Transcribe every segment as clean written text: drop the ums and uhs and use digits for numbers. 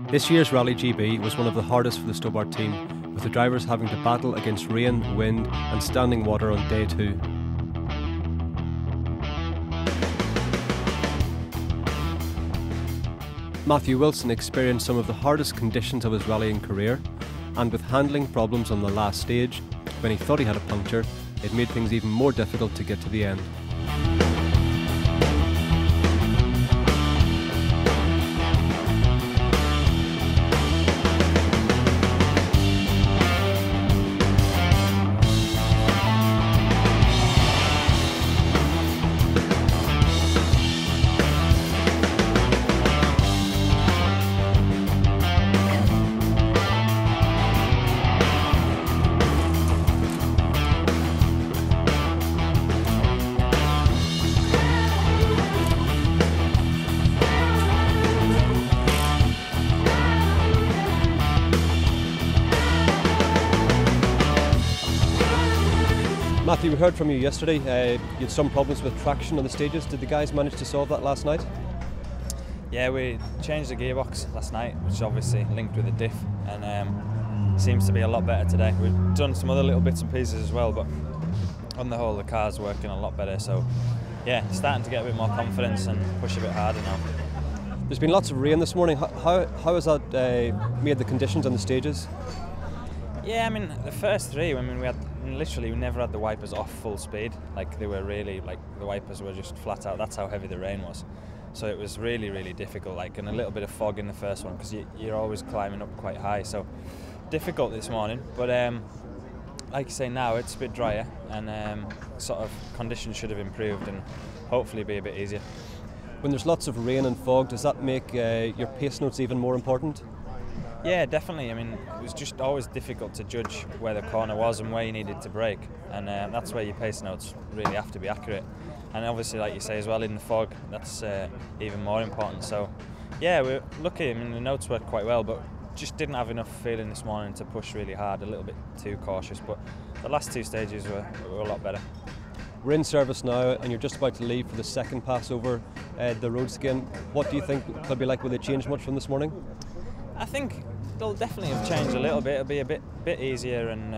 This year's Rally GB was one of the hardest for the Stobart team, with the drivers having to battle against rain, wind and standing water on day 2. Matthew Wilson experienced some of the hardest conditions of his rallying career, and with handling problems on the last stage, when he thought he had a puncture, it made things even more difficult to get to the end. Matthew, we heard from you yesterday, you had some problems with traction on the stages. Did the guys manage to solve that last night? Yeah, we changed the gearbox last night, which is obviously linked with the diff, and seems to be a lot better today. We've done some other little bits and pieces as well, but on the whole the car's working a lot better, so yeah, starting to get a bit more confidence and push a bit harder now. There's been lots of rain this morning. How has that made the conditions on the stages? Yeah, I mean, the first three, we never had the wipers off full speed. Like, they were really, the wipers were just flat out. That's how heavy the rain was. So it was really, really difficult, and a little bit of fog in the first one, because you're always climbing up quite high. So difficult this morning, but like you say, now it's a bit drier, and sort of conditions should have improved and hopefully be a bit easier. When there's lots of rain and fog, does that make your pace notes even more important? Yeah, definitely. I mean, it was just always difficult to judge where the corner was and where you needed to brake, and that's where your pace notes really have to be accurate. And obviously, like you say as well, in the fog, that's even more important. So yeah, we're lucky. I mean, the notes worked quite well, but just didn't have enough feeling this morning to push really hard, a little bit too cautious. But the last two stages were a lot better. We're in service now, and you're just about to leave for the second pass over the roads again. What do you think it'll be like? Will they change much from this morning? I think they'll definitely have changed a little bit. It'll be a bit easier and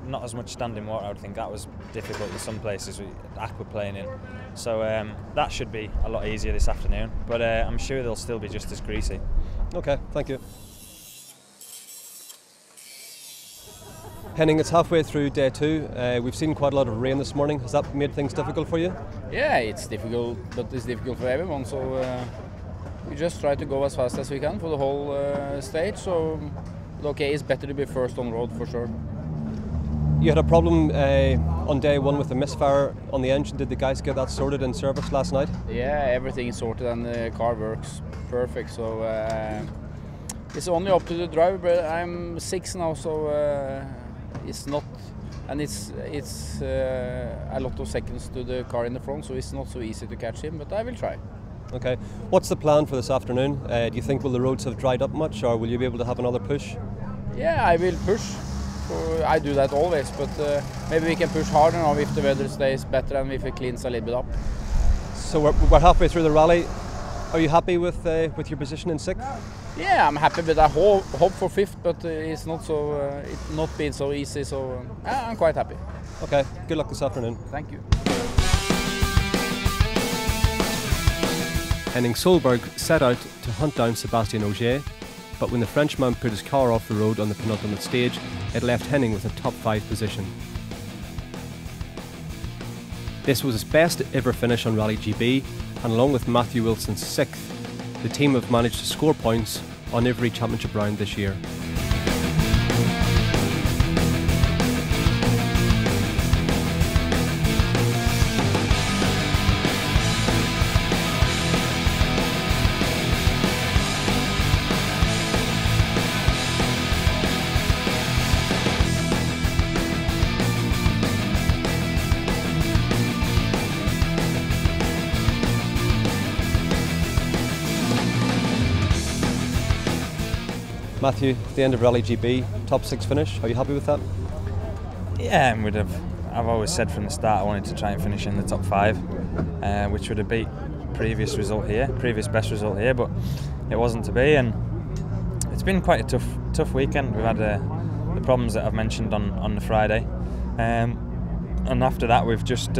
not as much standing water. I would think that was difficult in some places with aquaplaning in. So that should be a lot easier this afternoon. But I'm sure they'll still be just as greasy. Okay, thank you. Henning, it's halfway through day 2. We've seen quite a lot of rain this morning. Has that made things difficult for you? Yeah, it's difficult, but it's difficult for everyone. So we just try to go as fast as we can for the whole stage. So, okay, it's better to be first on road for sure. You had a problem on day 1 with the misfire on the engine. Did the guys get that sorted in service last night? Yeah, everything is sorted and the car works perfect. So it's only up to the driver. But I'm 6 now, so it's not, and it's a lot of seconds to the car in the front, so it's not so easy to catch him. But I will try. Okay. What's the plan for this afternoon? Do you think will the roads have dried up much, or will you be able to have another push? Yeah, I will push. So I do that always, but maybe we can push harder now if the weather stays better and if it cleans a little bit up. So we're halfway through the rally. Are you happy with your position in 6th? Yeah, I'm happy, but I hope for 5th, but it's not so it's not been so easy. So I'm quite happy. Okay. Good luck this afternoon. Thank you. Henning Solberg set out to hunt down Sébastien Ogier, but when the Frenchman put his car off the road on the penultimate stage, it left Henning with a top 5 position. This was his best ever finish on Rally GB, and along with Matthew Wilson's 6th, the team have managed to score points on every championship round this year. Matthew, at the end of Rally GB, top 6 finish. Are you happy with that? Yeah, I've always said from the start I wanted to try and finish in the top 5, which would have beat previous best result here, but it wasn't to be. And it's been quite a tough weekend. We've had the problems that I've mentioned on the Friday, and after that we've just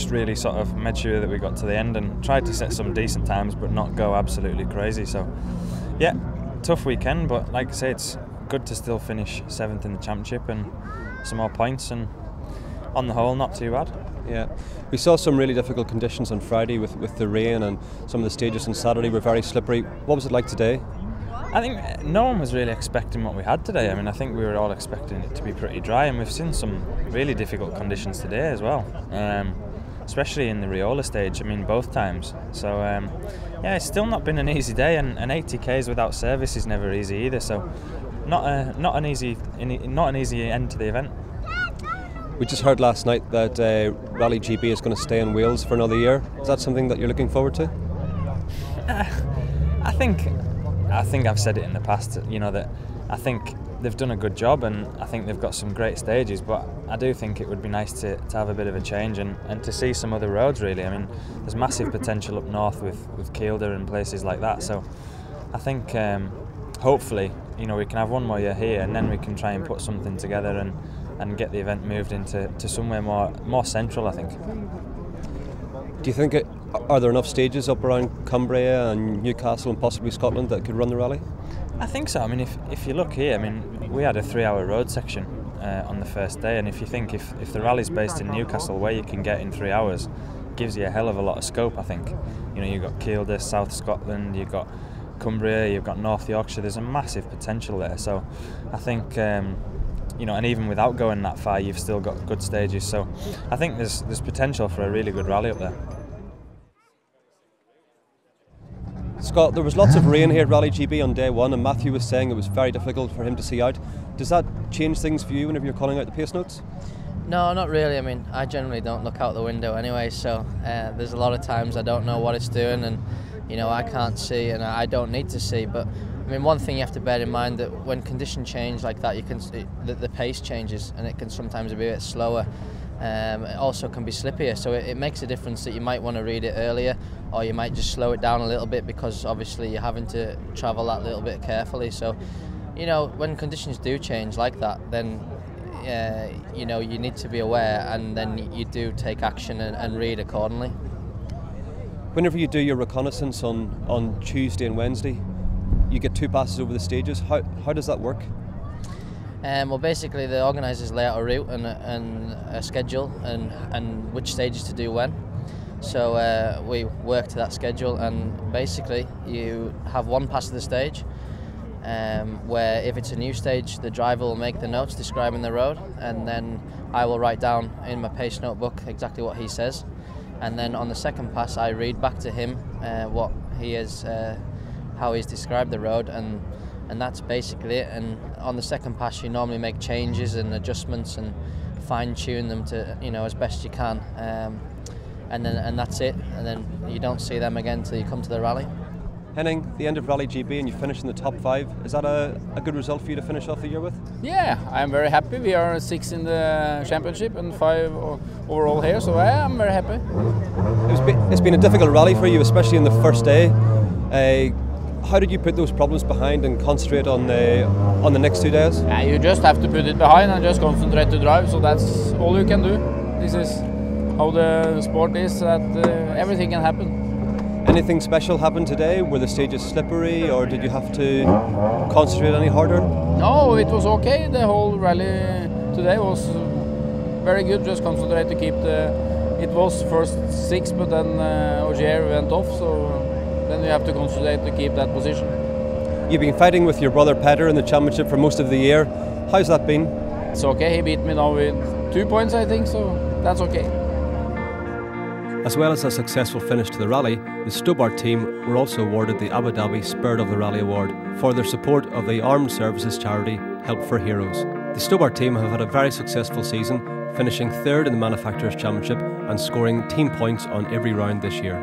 really sort of made sure that we got to the end and tried to set some decent times, but not go absolutely crazy. So yeah, tough weekend, but like I say, it's good to still finish 7th in the championship and some more points, and on the whole not too bad. Yeah, we saw some really difficult conditions on Friday with the rain, and some of the stages on Saturday were very slippery. What was it like today? I think no one was really expecting what we had today. I mean, I think we were all expecting it to be pretty dry, and we've seen some really difficult conditions today as well, especially in the Riola stage. I mean, both times. So yeah, it's still not been an easy day, and 80 Ks without service is never easy either. So not an easy end to the event. We just heard last night that Rally GB is going to stay in Wales for another year. Is that something that you're looking forward to? I think I've said it in the past, you know, that I think they've done a good job, and I think they've got some great stages, but I do think it would be nice to have a bit of a change and to see some other roads, really. I mean, there's massive potential up north with Kielder and places like that, so I think hopefully, you know, we can have one more year here, and then we can try and put something together and get the event moved into somewhere more central, I think. Do you think are there enough stages up around Cumbria and Newcastle and possibly Scotland that could run the rally? I think so. I mean, if you look here, I mean, we had a 3-hour road section on the first day, and if you think if the rally's based in Newcastle, where you can get in 3 hours, gives you a hell of a lot of scope, I think. You know, you've got Kielder, South Scotland, you've got Cumbria, you've got North Yorkshire. There's a massive potential there. So I think you know, and even without going that far, you've still got good stages. So I think there's potential for a really good rally up there. Scott, there was lots of rain here at Rally GB on day one, and Matthew was saying it was very difficult for him to see out. Does that change things for you whenever you're calling out the pace notes? No, not really. I mean, I generally don't look out the window anyway, so there's a lot of times I don't know what it's doing, and you know, I can't see, and I don't need to see. But I mean, one thing you have to bear in mind, that when conditions change like that, the pace changes, and it can sometimes be a bit slower. It also can be slippier, so it makes a difference that you might want to read it earlier, or you might just slow it down a little bit, because obviously you're having to travel that little bit carefully. So, you know, when conditions do change like that, then you know, you need to be aware, and then you do take action and read accordingly. Whenever you do your reconnaissance on Tuesday and Wednesday, you get 2 passes over the stages. How does that work? Well, basically the organisers lay out a route and a schedule and which stages to do when. So we work to that schedule, and basically you have 1 pass of the stage, where if it's a new stage, the driver will make the notes describing the road, and then I will write down in my pace notebook exactly what he says. And then on the second pass, I read back to him what he is, how he's described the road, and that's basically it. And on the second pass, you normally make changes and adjustments and fine-tune them to, you know, as best you can, and that's it. And then you don't see them again till you come to the rally. Henning, the end of Rally GB, and you finished in the top 5. Is that a good result for you to finish off the year with? Yeah, I'm very happy. We are 6 in the championship and 5 overall here, so I am very happy. It's been a difficult rally for you, especially in the first day. How did you put those problems behind and concentrate on the next 2 days? Yeah, you just have to put it behind and just concentrate to drive, so that's all you can do. This is how the sport is, that everything can happen. Anything special happened today? Were the stages slippery, or did you have to concentrate any harder? No, it was okay. The whole rally today was very good. Just concentrate to keep it was first 6, but then Ogier went off, so then you have to concentrate to keep that position. You've been fighting with your brother Petter in the championship for most of the year. How's that been? It's okay. He beat me now with 2 points, I think, so that's okay. As well as a successful finish to the rally, the Stobart team were also awarded the Abu Dhabi Spirit of the Rally Award for their support of the armed services charity Help for Heroes. The Stobart team have had a very successful season, finishing 3rd in the Manufacturers' Championship and scoring team points on every round this year.